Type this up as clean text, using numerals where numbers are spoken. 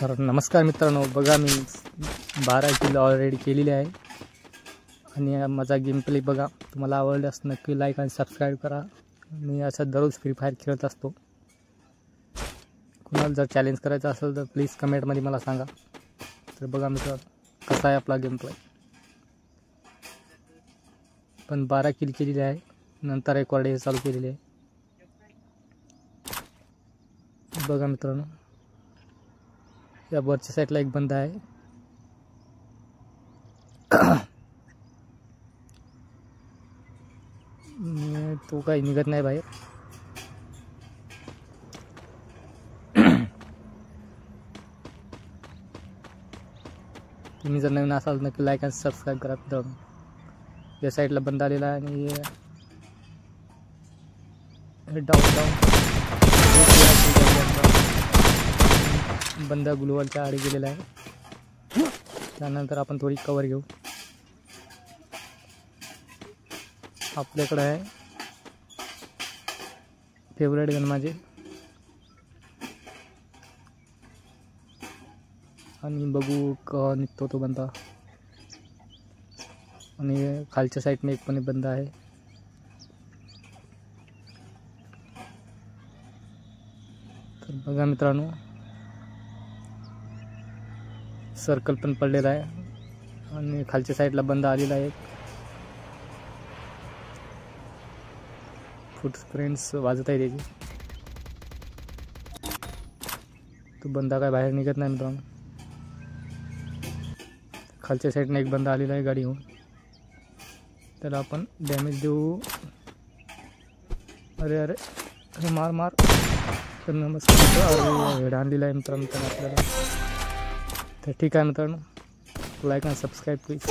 तर नमस्कार मित्रांनो, बघा मी 12 किल ऑलरेडी केलेली आहे आणि माझा गेम प्ले बघा. तुम्हाला आवडल्यास नक्की लाईक आणि सबस्क्राईब करा. मी असं दररोज फ्री फायर खेळत असतो. कुणाला जर चॅलेंज करायचं असेल तर प्लीज कमेंटमध्ये मला सांगा. तर बघा मित्रांनो, कसा आहे आपला गेम प्ले. पण 12 किल केलेली आहे, नंतर रेकॉर्ड हे चालू केलेली आहे. बघा मित्रांनो, या वरच्या साईडला एक बंदा आहे. तो काही निघत नाही बाहेर. तुम्ही जर नवीन असाल नक्की लाईक आणि सबस्क्राईब करा मित्रांनो. या साईडला बंदा आलेला आहे आणि डाऊन बंदा ग्लोवलच्या आडी गेलेला आहे. त्यानंतर आपण थोडी कवर घेऊ. आपल्याकडे आहे फेवरेट गन माझे आणि बघू का निघतो तो बंदा. आणि खालच्या साईडने एक पण बंदा आहे. तर बघा मित्रांनो, सर्कल पण पडलेला आहे आणि खालच्या साईडला बंदा आलेला आहे. फुटप्रिंट्स वाजत आहे त्याची. तो बंदा काय बाहेर निघत नाही मित्रांनो. खालच्या साईडने एक बंदा आलेला आहे गाडी घेऊन. त्याला आपण डॅमेज देऊ. अरे अरे अरे मार मार. तर नमस्कार. अरे हेड आणलेला आहे मित्रांनो आपल्याला. तर ठीक आहे मित्रांनो, लाईक आणि सबस्क्राईब प्लीज.